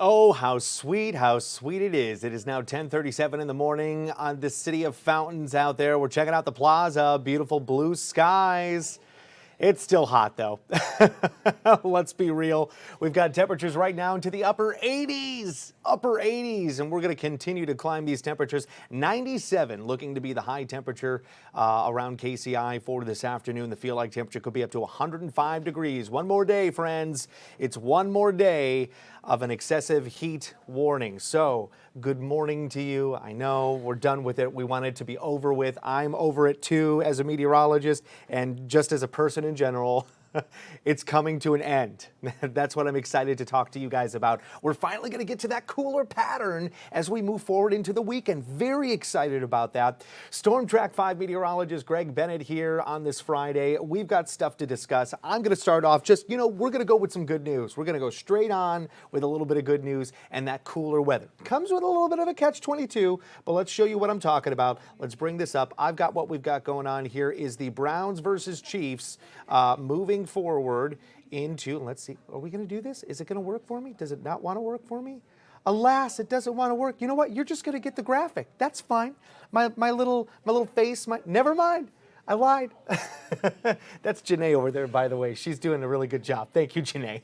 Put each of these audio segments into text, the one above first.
Oh, how sweet it is. It is now 10:37 in the morning on the City of Fountains out there. We're checking out the plaza, beautiful blue skies. It's still hot though. Let's be real. We've got temperatures right now into the upper 80s, and we're going to continue to climb these temperatures. 97 looking to be the high temperature around KCI for this afternoon. The feel like temperature could be up to 105 degrees. One more day, friends. It's one more day of an excessive heat warning. So good morning to you. I know we're done with it. We want it to be over with. I'm over it too as a meteorologist and just as a person in general. It's coming to an end. That's what I'm excited to talk to you guys about. We're finally going to get to that cooler pattern as we move forward into the weekend. Very excited about that. Storm Track 5 meteorologist Greg Bennett here on this Friday. We've got stuff to discuss. I'm going to start off we're going to go with some good news. We're going to go straight on with a little bit of good news and that cooler weather. Comes with a little bit of a catch-22, but let's show you what I'm talking about. Let's bring this up. I've got what we've got going on here is the Browns versus Chiefs moving forward into, let's see, are we going to do this? Is it going to work for me? Does it not want to work for me? Alas, it doesn't want to work. You know what? You're just going to get the graphic. That's fine. My little face, never mind. I lied. That's Janae over there, by the way. She's doing a really good job. Thank you, Janae.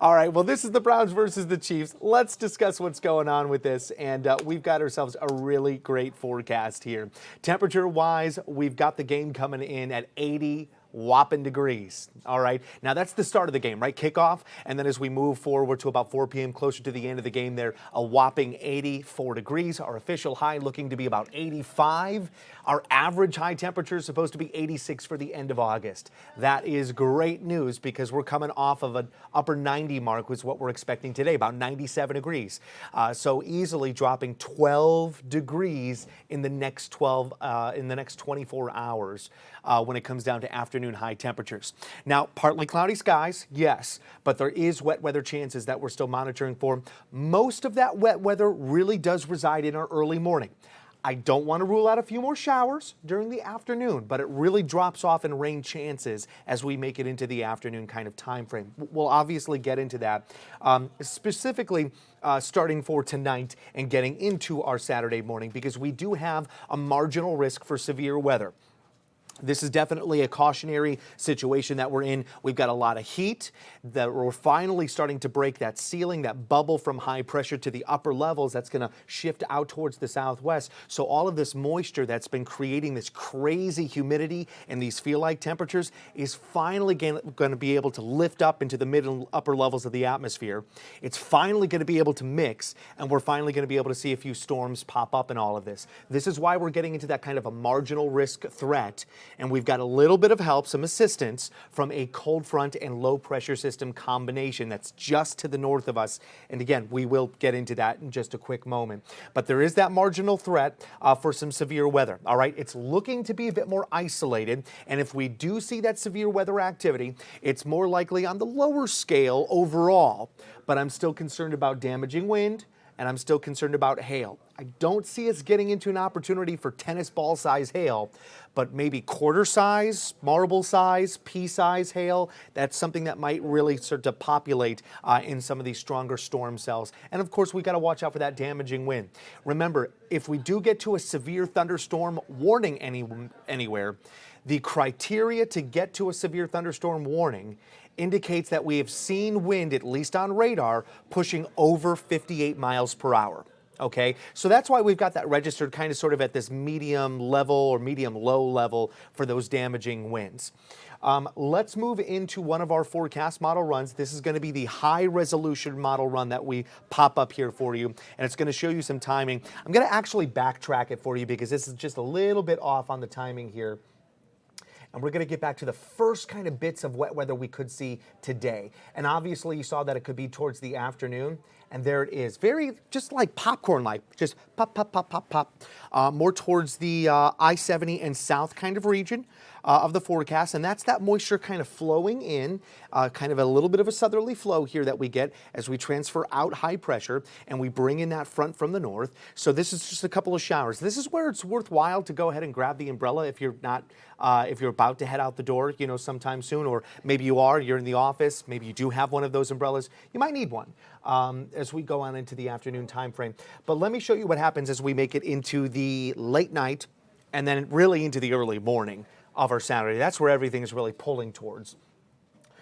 All right, well, this is the Browns versus the Chiefs. Let's discuss what's going on with this, and we've got ourselves a really great forecast here. Temperature-wise, we've got the game coming in at 80 whopping degrees. All right. Now that's the start of the game, right? Kickoff. And then as we move forward to about 4 p.m., closer to the end of the game there, a whopping 84 degrees. Our official high looking to be about 85. Our average high temperature is supposed to be 86 for the end of August. That is great news because we're coming off of an upper 90 mark was what we're expecting today, about 97 degrees. So easily dropping 12 degrees in the next 24 hours when it comes down to afternoon high temperatures. Now, partly cloudy skies, yes, but there is wet weather chances that we're still monitoring for. Most of that wet weather really does reside in our early morning. I don't want to rule out a few more showers during the afternoon, but it really drops off in rain chances as we make it into the afternoon kind of time frame. We'll obviously get into that, specifically starting for tonight and getting into our Saturday morning, because we do have a marginal risk for severe weather. This is definitely a cautionary situation that we're in. We've got a lot of heat, that we're finally starting to break that ceiling, that bubble from high pressure to the upper levels that's going to shift out towards the southwest. So all of this moisture that's been creating this crazy humidity and these feel-like temperatures is finally going to be able to lift up into the mid and upper levels of the atmosphere. It's finally going to be able to mix, and we're finally going to be able to see a few storms pop up in all of this. This is why we're getting into that kind of a marginal risk threat. And we've got a little bit of help, some assistance from a cold front and low pressure system combination that's just to the north of us. And again, we will get into that in just a quick moment. But there is that marginal threat for some severe weather. All right, it's looking to be a bit more isolated. And if we do see that severe weather activity, it's more likely on the lower scale overall. But I'm still concerned about damaging wind, and I'm still concerned about hail. I don't see us getting into an opportunity for tennis ball size hail, but maybe quarter size, marble size, pea size hail. That's something that might really start to populate in some of these stronger storm cells. And of course, we got to watch out for that damaging wind. Remember, if we do get to a severe thunderstorm warning anywhere, the criteria to get to a severe thunderstorm warning indicates that we have seen wind, at least on radar, pushing over 58 miles per hour. Okay, so that's why we've got that registered kind of sort of at this medium level or medium low level for those damaging winds. Let's move into one of our forecast model runs. This is going to be the high resolution model run that we pop up here for you, and it's going to show you some timing. I'm going to actually backtrack it for you because this is just a little bit off on the timing here. And we're going to get back to the first kind of bits of wet weather we could see today. And obviously you saw that it could be towards the afternoon. And there it is. Very, just like popcorn-like, just pop, pop, pop, pop, pop. More towards the I-70 and south kind of region of the forecast. And that's that moisture kind of flowing in, kind of a little bit of a southerly flow here that we get as we transfer out high pressure and we bring in that front from the north. So this is just a couple of showers. This is where it's worthwhile to go ahead and grab the umbrella if you're not, if you're about to head out the door, you know, sometime soon, or maybe you're in the office, maybe you do have one of those umbrellas. You might need one. as we go on into the afternoon time frame. But let me show you what happens as we make it into the late night and then really into the early morning of our Saturday. That's where everything is really pulling towards.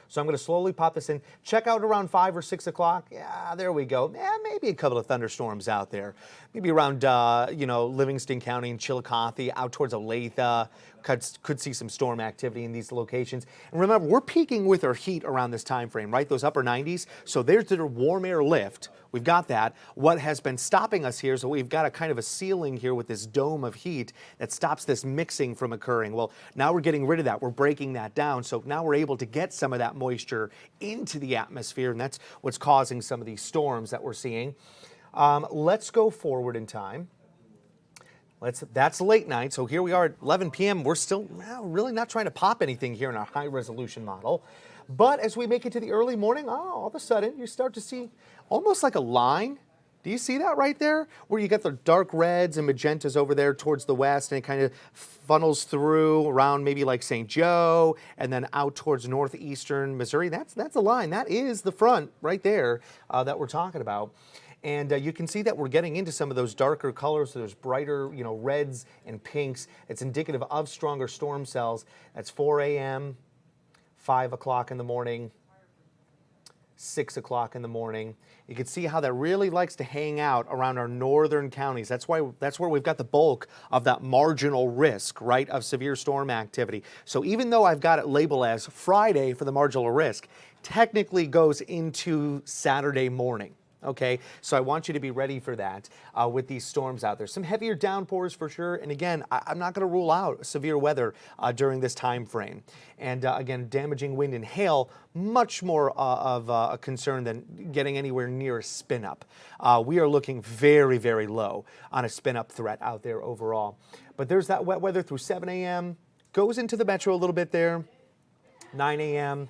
So I'm going to slowly pop this in. Check out around 5 or 6 o'clock. Yeah, there we go. Maybe a couple of thunderstorms out there. Maybe around, Livingston County and Chillicothe, out towards Olathe. Could see some storm activity in these locations. And remember, we're peaking with our heat around this time frame, right? Those upper 90s. So there's the warm air lift. We've got that. What has been stopping us here is we've got a kind of a ceiling here with this dome of heat that stops this mixing from occurring. Well, now we're getting rid of that. We're breaking that down. So now we're able to get some of that moisture into the atmosphere, and that's what's causing some of these storms that we're seeing. Let's go forward in time. That's late night, so here we are at 11 p.m. We're still really not trying to pop anything here in our high-resolution model. But as we make it to the early morning, all of a sudden, you start to see almost like a line. Do you see that right there? Where you get the dark reds and magentas over there towards the west, and it kind of funnels through around maybe like St. Joe, and then out towards northeastern Missouri. That's the line. That is the front right there that we're talking about. And you can see that we're getting into some of those darker colors, those brighter, reds and pinks. It's indicative of stronger storm cells. That's 4 a.m., 5 o'clock in the morning, 6 o'clock in the morning. You can see how that really likes to hang out around our northern counties. That's where we've got the bulk of that marginal risk, right, of severe storm activity. So even though I've got it labeled as Friday for the marginal risk, technically goes into Saturday morning. Okay, so I want you to be ready for that with these storms out there. Some heavier downpours for sure. And again, I'm not going to rule out severe weather during this time frame. And again, damaging wind and hail, much more of a concern than getting anywhere near a spin up. We are looking very, very low on a spin up threat out there overall. But there's that wet weather through 7 a.m. Goes into the metro a little bit there, 9 a.m.,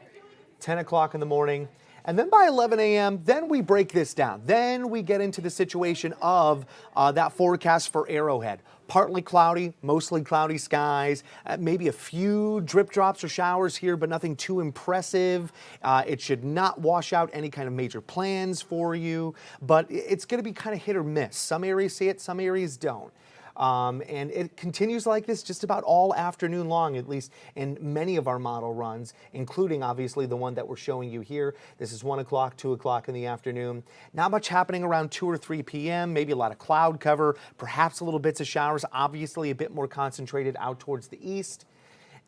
10 o'clock in the morning. And then by 11 a.m., then we break this down. Then we get into the situation of that forecast for Arrowhead. Partly cloudy, mostly cloudy skies, maybe a few drip drops or showers here, but nothing too impressive. It should not wash out any kind of major plans for you, but it's going to be kind of hit or miss. Some areas see it, some areas don't. And it continues like this just about all afternoon long, at least in many of our model runs, including obviously the one that we're showing you here. This is 1 o'clock, 2 o'clock in the afternoon. Not much happening around 2 or 3 p.m., maybe a lot of cloud cover, perhaps a little bits of showers, obviously a bit more concentrated out towards the east.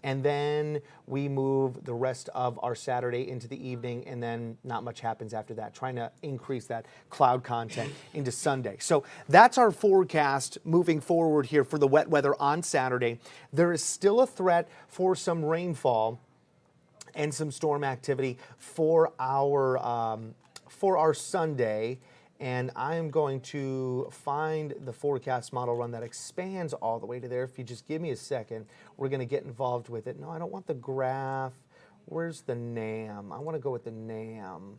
And then we move the rest of our Saturday into the evening, and then not much happens after that, trying to increase that cloud content into Sunday. So that's our forecast moving forward here for the wet weather on Saturday. There is still a threat for some rainfall and some storm activity for our Sunday. And I am going to find the forecast model run that expands all the way to there. If you just give me a second, we're going to get involved with it. No, I don't want the graph. Where's the NAM? I want to go with the NAM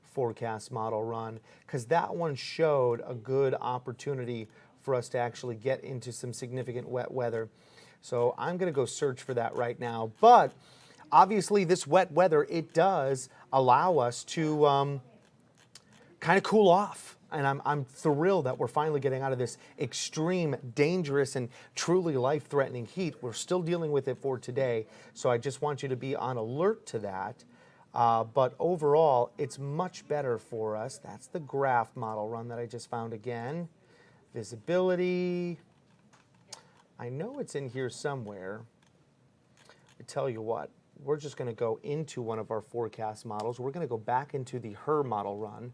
forecast model run, because that one showed a good opportunity for us to actually get into some significant wet weather. So I'm going to go search for that right now. But obviously this wet weather, it does allow us to kind of cool off. And I'm thrilled that we're finally getting out of this extreme, dangerous, and truly life-threatening heat. We're still dealing with it for today, so I just want you to be on alert to that. But overall, it's much better for us. That's the graph model run that I just found again. Visibility. I know it's in here somewhere. I tell you what, we're just going to go into one of our forecast models. We're going to go back into the HER model run.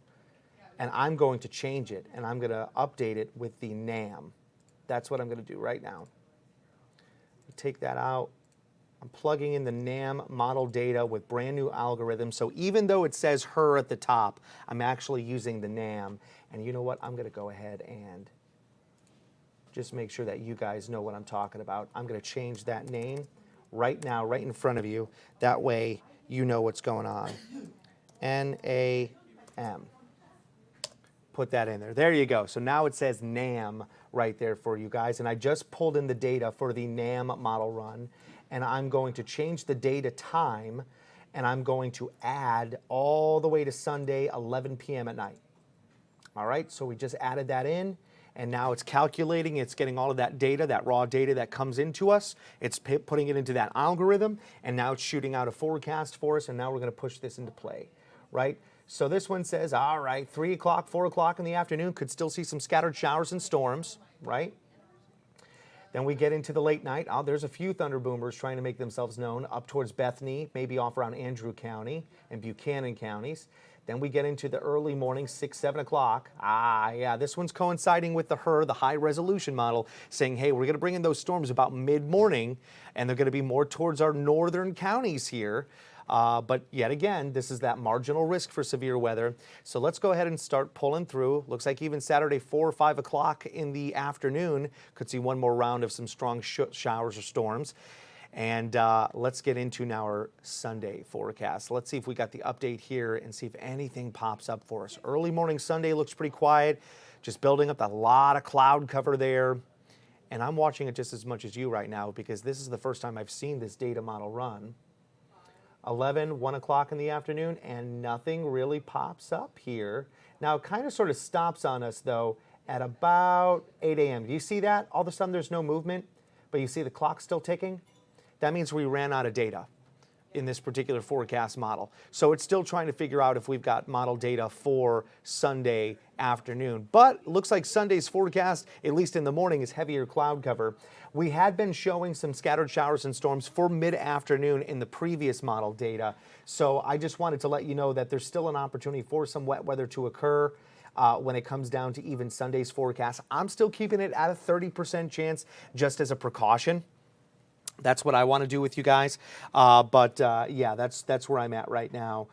And I'm going to change it, and I'm going to update it with the NAM. That's what I'm going to do right now. Take that out. I'm plugging in the NAM model data with brand new algorithms. So even though it says HER at the top, I'm actually using the NAM. And you know what? I'm going to go ahead and just make sure that you guys know what I'm talking about. I'm going to change that name right now, right in front of you. That way you know what's going on. NAM. Put that in there. There you go. So now it says NAM right there for you guys. And I just pulled in the data for the NAM model run. And I'm going to change the data time and I'm going to add all the way to Sunday, 11 p.m. at night. All right, so we just added that in, and now it's calculating, it's getting all of that data, that raw data that comes into us, it's putting it into that algorithm, and now it's shooting out a forecast for us, and now we're going to push this into play, right? So this one says, all right, 3 o'clock, 4 o'clock in the afternoon, could still see some scattered showers and storms, right? Then we get into the late night. Oh, there's a few thunder boomers trying to make themselves known up towards Bethany, maybe off around Andrew County and Buchanan counties. Then we get into the early morning, 6, 7 o'clock. Yeah, this one's coinciding with the high resolution model, saying, hey, we're going to bring in those storms about mid-morning, and they're going to be more towards our northern counties here. But yet again, this is that marginal risk for severe weather. So let's go ahead and start pulling through. Looks like even Saturday, 4 or 5 o'clock in the afternoon, could see one more round of some strong showers or storms. And let's get into now our Sunday forecast. Let's see if we got the update here and see if anything pops up for us. Early morning Sunday looks pretty quiet, just building up a lot of cloud cover there. And I'm watching it just as much as you right now because this is the first time I've seen this data model run. 11, 1 o'clock in the afternoon, and nothing really pops up here. Now, it kind of sort of stops on us, though, at about 8 a.m. Do you see that? All of a sudden, there's no movement, but you see the clock still ticking? That means we ran out of data in this particular forecast model. So it's still trying to figure out if we've got model data for Sunday afternoon. But it looks like Sunday's forecast, at least in the morning, is heavier cloud cover. We had been showing some scattered showers and storms for mid-afternoon in the previous model data. So I just wanted to let you know that there's still an opportunity for some wet weather to occur when it comes down to even Sunday's forecast. I'm still keeping it at a 30% chance just as a precaution. That's what I want to do with you guys. Yeah, that's where I'm at right now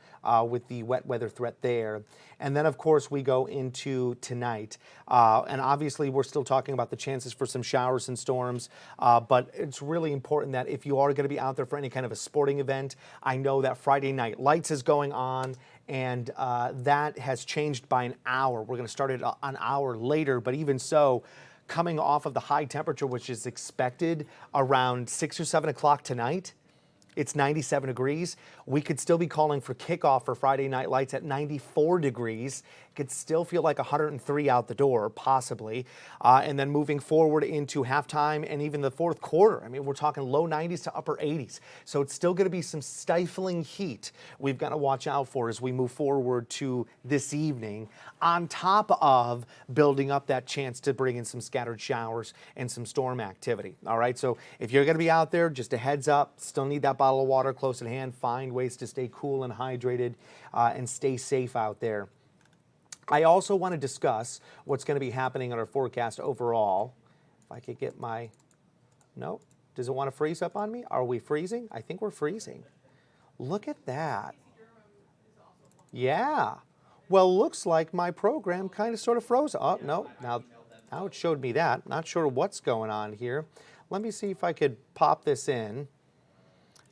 with the wet weather threat there. And then, of course, we go into tonight. And obviously, we're still talking about the chances for some showers and storms. But it's really important that if you are going to be out there for any kind of a sporting event, I know that Friday Night Lights is going on. And that has changed by an hour. We're going to start it an hour later. But even so, coming off of the high temperature, which is expected around 6 or 7 o'clock tonight, it's 97 degrees. We could still be calling for kickoff for Friday Night Lights at 94 degrees. It could still feel like 103 out the door, possibly. And then moving forward into halftime and even the fourth quarter. I mean, we're talking low 90s to upper 80s. So it's still going to be some stifling heat we've got to watch out for as we move forward to this evening, on top of building up that chance to bring in some scattered showers and some storm activity. All right, so if you're going to be out there, just a heads up, still need that bottle of water close at hand. Find ways to stay cool and hydrated and stay safe out there. I also want to discuss what's going to be happening on our forecast overall. If I could get my, no, does it want to freeze up on me? Are we freezing? I think we're freezing. Look at that. Yeah. Well, looks like my program kind of sort of froze. Oh, no, now it showed me that. Not sure what's going on here. Let me see if I could pop this in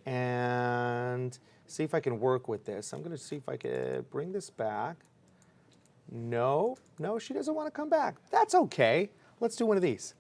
and see if I can work with this. I'm going to see if I could bring this back. No, she doesn't want to come back. That's okay. Let's do one of these.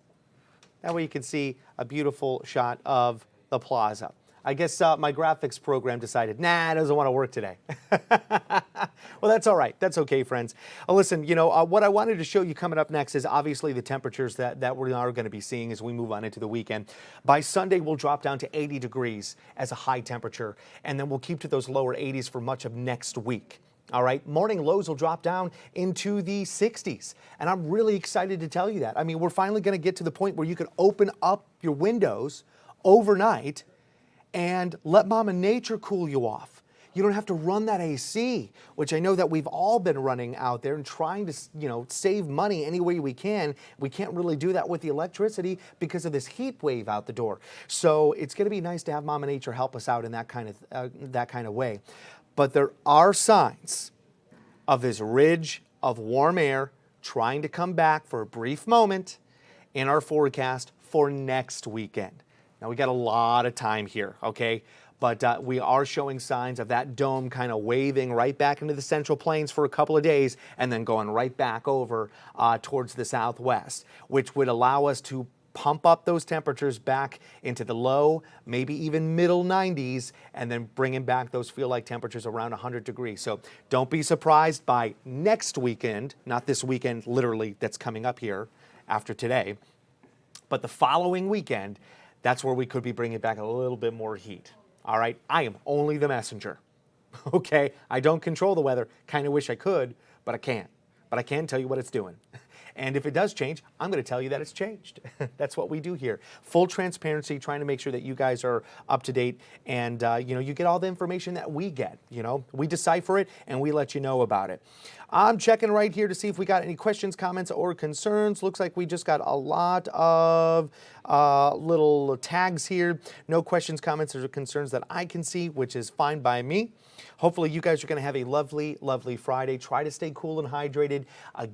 That way you can see a beautiful shot of the plaza. I guess my graphics program decided, nah, it doesn't want to work today. Well, that's all right. That's okay, friends. Listen, you know, what I wanted to show you coming up next is obviously the temperatures that we are going to be seeing as we move on into the weekend. By Sunday, we'll drop down to 80 degrees as a high temperature, and then we'll keep to those lower 80s for much of next week. All right, morning lows will drop down into the 60s, and I'm really excited to tell you that. I mean, we're finally going to get to the point where you can open up your windows overnight and let Mama Nature cool you off. You don't have to run that AC, which I know that we've all been running out there and trying to, you know, save money any way we can. We can't really do that with the electricity because of this heat wave out the door. So it's going to be nice to have Mama Nature help us out in that kind of way. But there are signs of this ridge of warm air trying to come back for a brief moment in our forecast for next weekend. Now, we got a lot of time here, okay? But we are showing signs of that dome kind of waving right back into the Central Plains for a couple of days and then going right back over towards the southwest, which would allow us to pump up those temperatures back into the low, maybe even middle 90s, and then bringing back those feel-like temperatures around 100 degrees. So don't be surprised by next weekend, not this weekend literally that's coming up here after today, but the following weekend, that's where we could be bringing back a little bit more heat. All right, I am only the messenger. Okay, I don't control the weather. Kind of wish I could, but I can't. But I can tell you what it's doing. And if it does change, I'm going to tell you that it's changed. That's what we do here. Full transparency, trying to make sure that you guys are up to date and you get all the information that we get. We decipher it and we let you know about it. I'm checking right here to see if we got any questions, comments, or concerns. Looks like we just got a lot of little tags here. No questions, comments, or concerns that I can see, which is fine by me. Hopefully you guys are going to have a lovely, lovely Friday. Try to stay cool and hydrated.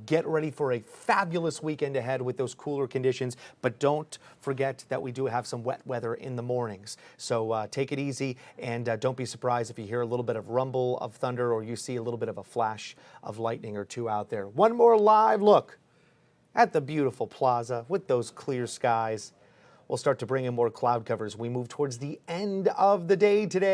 Get ready for a fabulous weekend ahead with those cooler conditions. But don't forget that we do have some wet weather in the mornings. So take it easy and don't be surprised if you hear a little bit of rumble of thunder or you see a little bit of a flash of lightning or two out there. One more live look at the beautiful plaza with those clear skies. We'll start to bring in more cloud covers. We move towards the end of the day today.